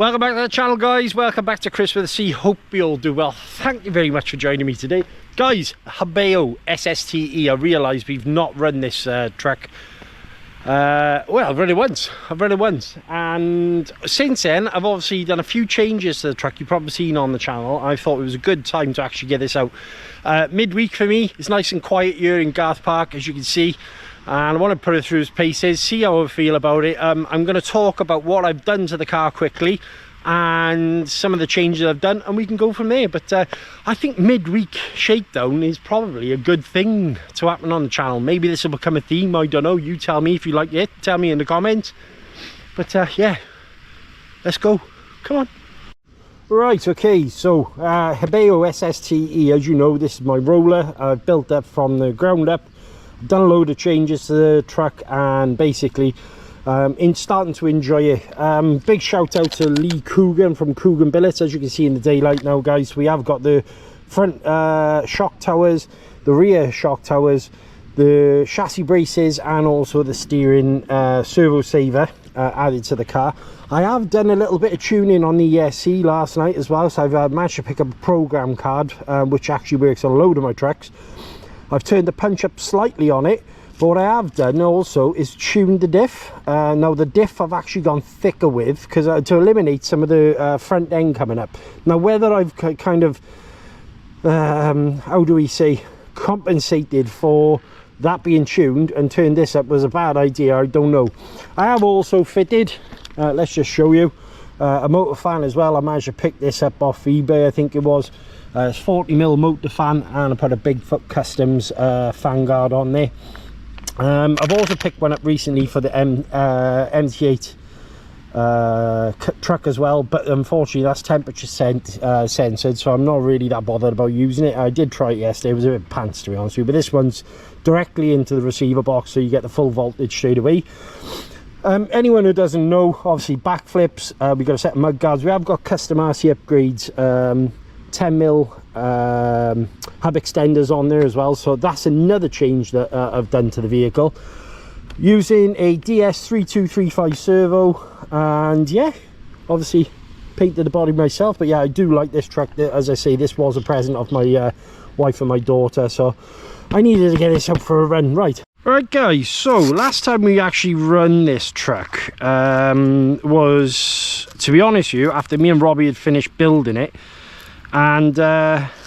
Welcome back to the channel, guys. Welcome back to Chris with a C. Hope you all do well. Thank you very much for joining me today, guys. Hobao SSTE. I realise we've not run this truck. Well, I've run it once, and since then I've obviously done a few changes to the truck. You've probably seen on the channel. I thought it was a good time to actually get this out midweek for me. It's nice and quiet here in Garth Park, as you can see, and I want to put it through its paces, see how I feel about it. I'm going to talk about what I've done to the car quickly and some of the changes I've done, and we can go from there. But I think midweek shakedown is probably a good thing to happen on the channel. Maybe this will become a theme, I don't know. You tell me if you like it, tell me in the comments. But yeah, let's go, come on. Right, okay, so Hobao SSTE, as you know, this is my roller. I've built up from the ground up, done a load of changes to the truck, and basically starting to enjoy it. Big shout out to Lee Coggan from Coggan Billet. As you can see in the daylight now, guys, we have got the front shock towers, the rear shock towers, the chassis braces, and also the steering servo saver added to the car. I have done a little bit of tuning on the ESC last night as well, so I've managed to pick up a program card which actually works on a load of my trucks. I've turned the punch up slightly on it. But what I have done also is tuned the diff. Now the diff I've actually gone thicker with, because to eliminate some of the front end coming up. Now whether I've kind of, how do we say, compensated for that being tuned and turned this up was a bad idea, I don't know. I have also fitted, let's just show you, a motor fan as well. I managed to pick this up off eBay, I think it was. It's 40mm motor fan, and I put a Bigfoot Customs fan guard on there. I've also picked one up recently for the MT8 truck as well, but unfortunately that's temperature censored, so I'm not really that bothered about using it. I did try it yesterday, it was a bit pants to be honest with you, but this one's directly into the receiver box, so you get the full voltage straight away. Anyone who doesn't know, obviously backflips, we've got a set of mud guards. We have got custom RC upgrades, 10mm hub extenders on there as well, so that's another change that I've done to the vehicle, using a DS3235 servo. And yeah, obviously painted the body myself. But yeah, I do like this truck. As I say, this was a present of my wife and my daughter, so I needed to get this out for a run. Right, guys, so last time we actually run this truck was, to be honest with you, after me and Robbie had finished building it. And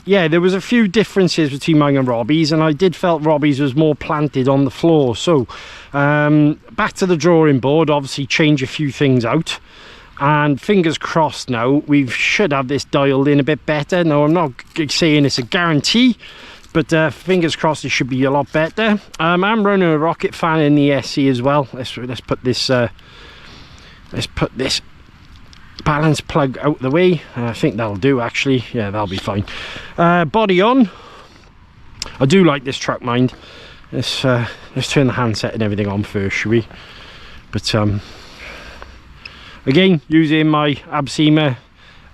yeah, there was a few differences between mine and Robbie's, and I did felt Robbie's was more planted on the floor. So back to the drawing board, obviously change a few things out, and fingers crossed now we should have this dialed in a bit better. Now I'm not saying it's a guarantee, but fingers crossed it should be a lot better. I'm running a rocket fan in the SC as well. Let's put this balance plug out the way. I think that'll do, actually. Yeah, that'll be fine. Body on. I do like this truck, mind. Let's turn the handset and everything on first, shall we? But again, using my Absema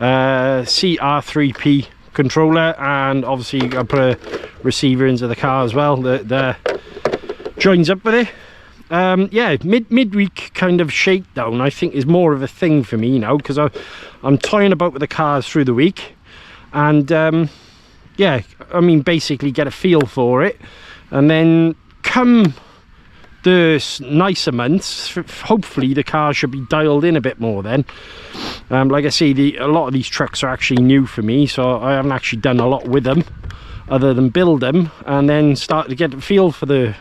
CR3P controller, and obviously I put a receiver into the car as well that joins up with it. Yeah, midweek kind of shakedown I think is more of a thing for me now, because I'm toying about with the cars through the week, and yeah, I mean basically get a feel for it, and then come the nicer months, hopefully the car should be dialed in a bit more then. Like I say, a lot of these trucks are actually new for me, so I haven't actually done a lot with them other than build them and then start to get a feel for the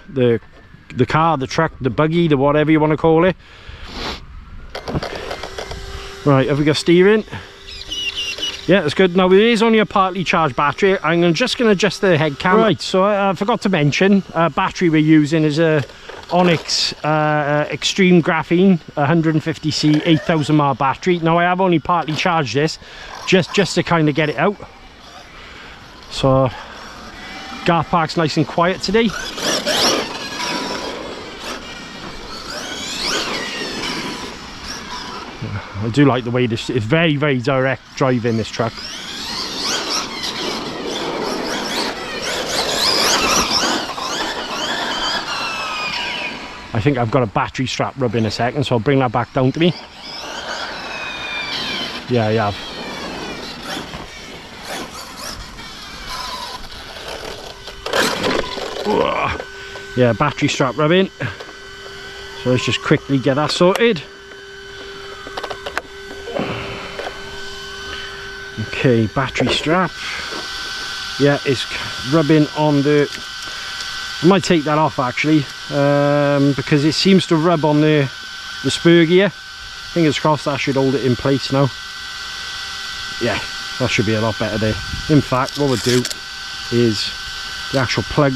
car, the truck, the buggy, the whatever you want to call it. Right, have we got steering? Yeah, that's good. Now it is only a partly charged battery. I'm just going to adjust the head cam. Right, so I forgot to mention, battery we're using is a Onyx Extreme Graphene 150C 8000 mAh battery. Now I have only partly charged this just to kind of get it out. So Garth Park's nice and quiet today. I do like the way this is, very direct driving this truck. I think I've got a battery strap rub in a second, so I'll bring that back down to me. Yeah, you have. Whoa. Yeah, battery strap rubbing. So let's just quickly get that sorted. Okay, battery strap. Yeah, it's rubbing on the... I might take that off actually, because it seems to rub on the spur gear. Fingers crossed that should hold it in place now. Yeah, that should be a lot better there. In fact, what we'll do is the actual plug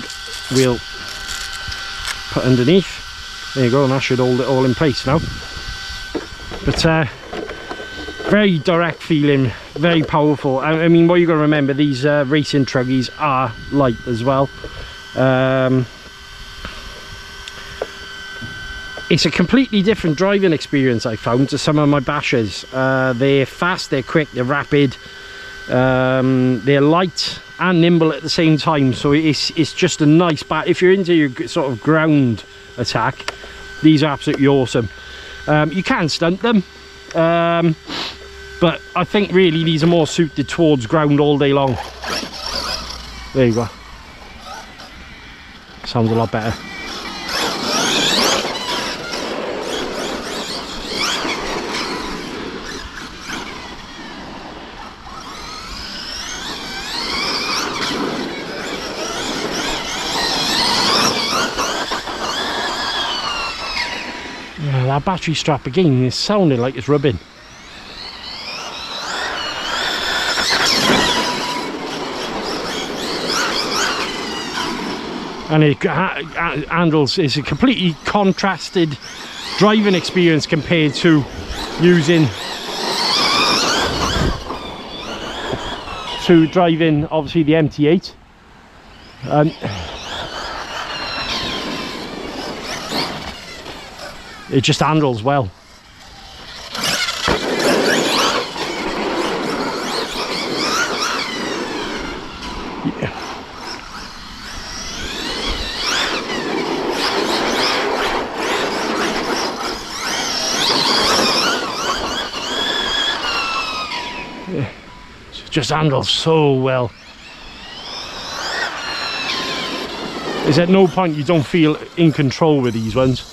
we'll put underneath. There you go, and that should hold it all in place now. But very direct feeling, very powerful. I mean, what you got to remember, these racing truggies are light as well. It's a completely different driving experience I found to some of my bashers. They're fast, they're quick, they're rapid, they're light and nimble at the same time. So it's just a nice if you're into your sort of ground attack, these are absolutely awesome. You can stunt them, but I think really these are more suited towards ground all day long. There you go. Sounds a lot better. Yeah, that battery strap again is sounding like it's rubbing. And it handles, it's a completely contrasted driving experience compared to driving obviously the MT8. It just handles well. Yeah. Just handles so well. There's at no point you don't feel in control with these ones.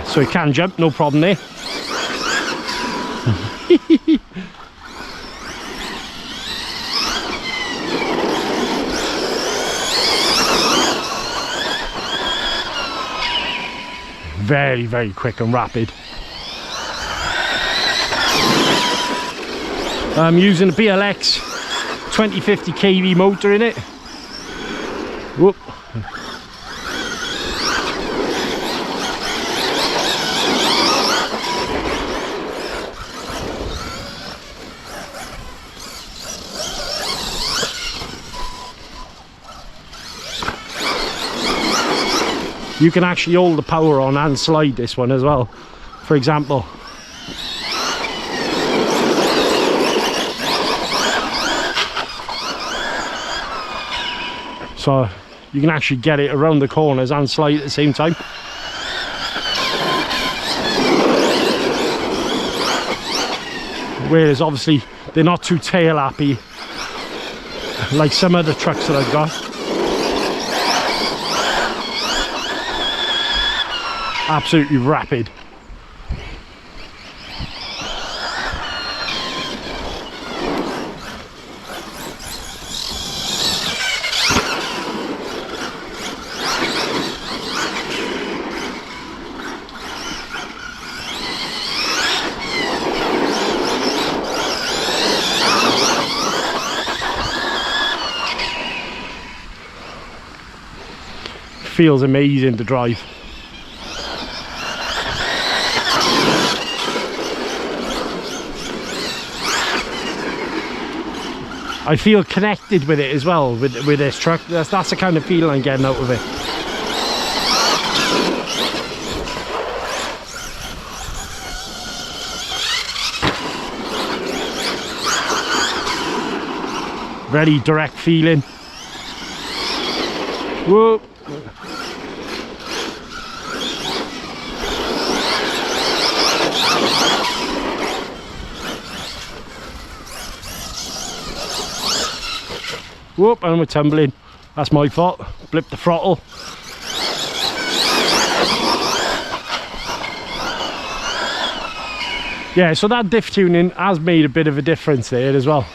So it can jump, no problem there. Very, very quick and rapid. I'm using a BLX 2050 kV motor in it. Whoop. You can actually hold the power on and slide this one as well, for example. So you can actually get it around the corners and slide at the same time. Whereas obviously they're not too tail happy like some other trucks that I've got. Absolutely rapid. Feels amazing to drive. I feel connected with it as well, with this truck. That's the kind of feeling I'm getting out of it. Very direct feeling. Whoa. Whoop, and we're tumbling. That's my fault. Blip the throttle. Yeah, so that diff tuning has made a bit of a difference there as well.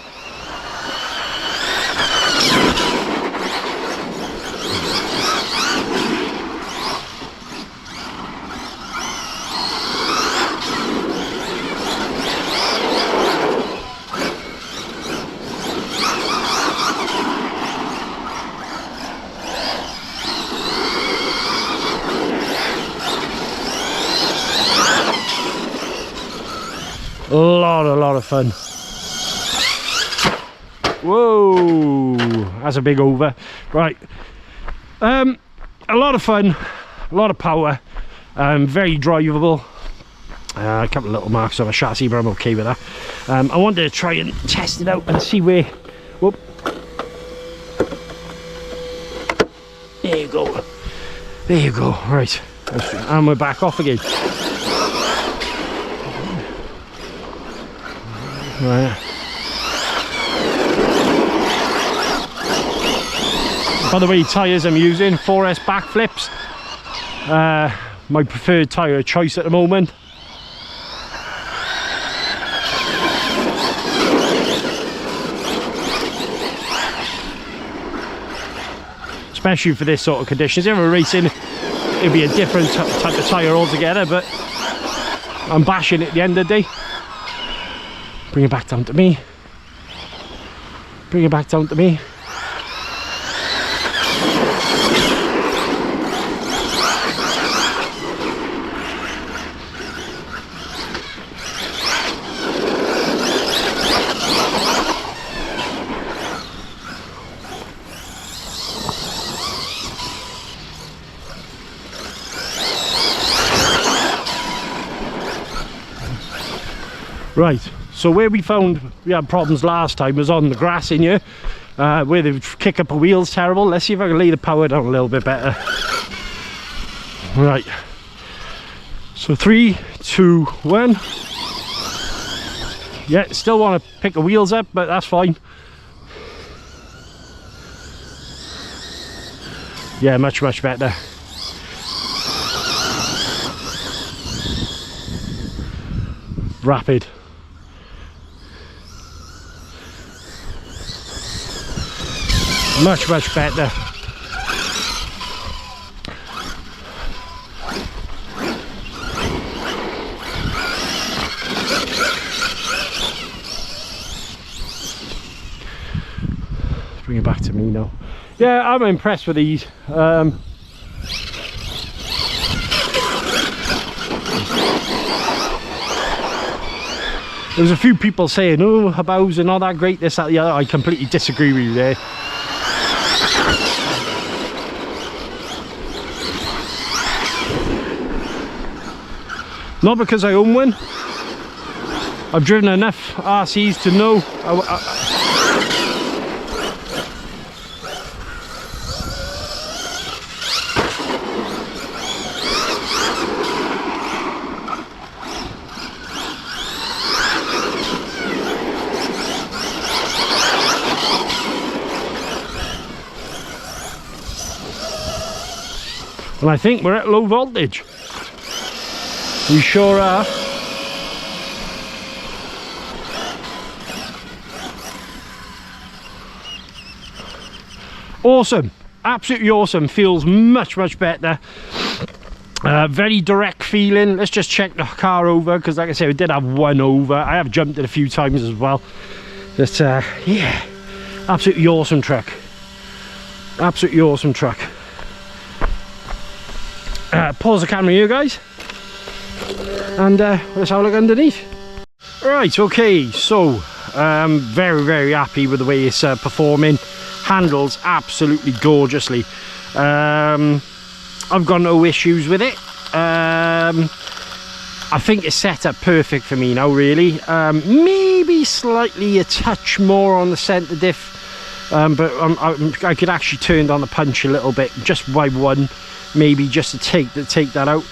A lot of fun. Whoa, that's a big over. Right, a lot of fun, a lot of power, very drivable. A couple of little marks on my chassis, but I'm okay with that. I wanted to try and test it out and see where. Whoop. There you go. There you go. Right, and we're back off again. Right. By the way, tyres I'm using 4S backflips, my preferred tyre choice at the moment. Especially for this sort of conditions. If we're racing, it'd be a different type of tyre altogether, but I'm bashing it at the end of the day. Bring it back down to me. Bring it back down to me. Right. So where we found we had problems last time was on the grass in here, where the kick up a wheel's terrible. Let's see if I can lay the power down a little bit better. Right. So 3, 2, 1. Yeah, still want to pick the wheels up, but that's fine. Yeah, much better. Rapid. Much better. Bring it back to me now. Yeah, I'm impressed with these. There's a few people saying, oh, Hobaos are not that great, this, that, the other. I completely disagree with you there. Not because I own one. I've driven enough RCs to know. And I think we're at low voltage. We sure are. Awesome, absolutely awesome. Feels much better. Very direct feeling. Let's just check the car over, because like I said, we did have one over. I have jumped it a few times as well. But yeah, absolutely awesome truck. Absolutely awesome truck. Pause the camera here, guys, and let's have a look underneath. Right, okay, so very happy with the way it's performing. Handles absolutely gorgeously. I've got no issues with it. I think it's set up perfect for me now, really. Maybe slightly a touch more on the centre diff, but I could actually turn down the punch a little bit, just by one, maybe, just to take that out.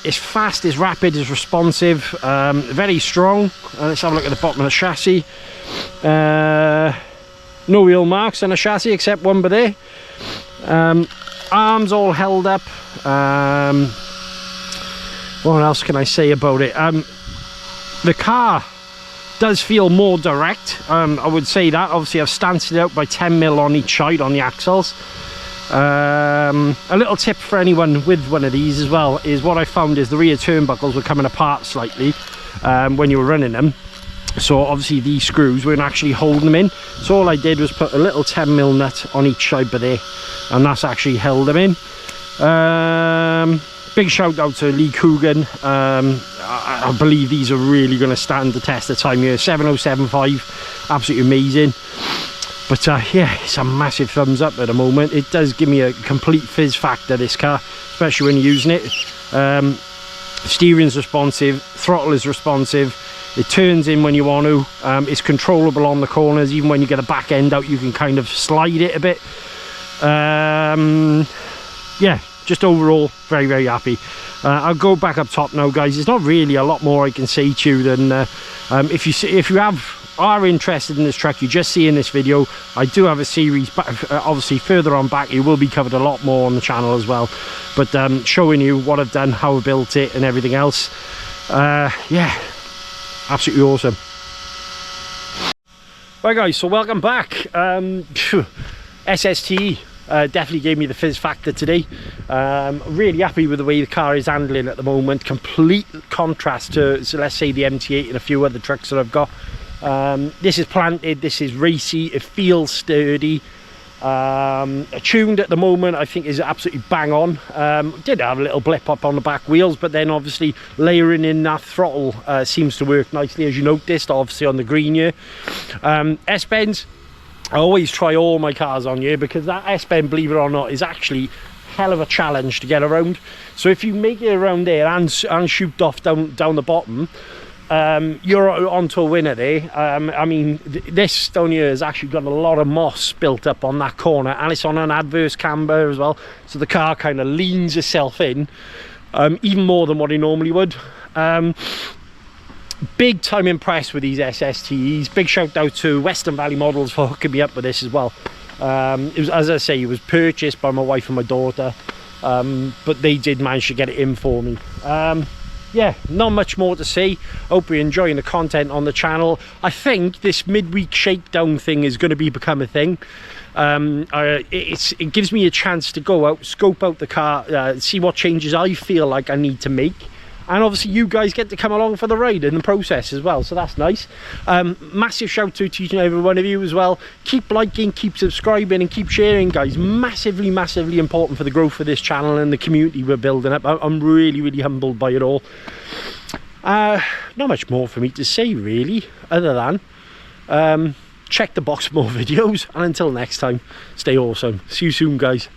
It's fast, it's rapid, it's responsive, very strong. Let's have a look at the bottom of the chassis. no wheel marks on the chassis except one by there. Arms all held up. What else can I say about it? The car does feel more direct. I would say that. Obviously I've stanced it out by 10mm on each side on the axles. A little tip for anyone with one of these as well is what I found is the rear turnbuckles were coming apart slightly when you were running them. So obviously these screws weren't actually holding them in. So all I did was put a little 10mm nut on each side by there, and that's actually held them in. Big shout out to Lee Coggan. I believe these are really going to stand the test of time here. 7075, absolutely amazing. But yeah, it's a massive thumbs up at the moment. It does give me a complete fizz factor, this car, especially when you're using it. Steering's responsive, throttle is responsive, it turns in when you want to, it's controllable on the corners. Even when you get a back end out, you can kind of slide it a bit. Yeah, just overall very, very happy. I'll go back up top now, guys. There's not really a lot more I can say to you than if you are interested in this truck, you just see in this video, I do have a series obviously further on back. It will be covered a lot more on the channel as well, but showing you what I've done, how I built it and everything else. Yeah, absolutely awesome. Right guys, so welcome back. SSTE definitely gave me the fizz factor today. Really happy with the way the car is handling at the moment. Complete contrast to, so let's say, the MT8 and a few other trucks that I've got. This is planted, this is racy, it feels sturdy. Tuned at the moment, I think is absolutely bang on. Did have a little blip up on the back wheels, but then obviously layering in that throttle seems to work nicely, as you noticed, obviously on the green here. S-bends, I always try all my cars on here because that S-bend, believe it or not, is actually hell of a challenge to get around. So if you make it around there and shoot off down the bottom, you're onto a winner there. I mean, this down here has actually got a lot of moss built up on that corner, and it's on an adverse camber as well, so the car kind of leans itself in even more than what it normally would. Big time impressed with these SSTEs. Big shout out to Western Valley Models for hooking me up with this as well. It was, as I say, it was purchased by my wife and my daughter, but they did manage to get it in for me. Yeah, not much more to say. Hope you're enjoying the content on the channel. I think this midweek shakedown thing is going to become a thing. It gives me a chance to go out, scope out the car, see what changes I feel like I need to make. And obviously you guys get to come along for the ride in the process as well, so that's nice. Massive shout out to each and every one of you as well. Keep liking, keep subscribing and keep sharing, guys. Massively important for the growth of this channel and the community we're building up. I'm really humbled by it all. Not much more for me to say really, other than check the box for more videos, and until next time, stay awesome. See you soon, guys.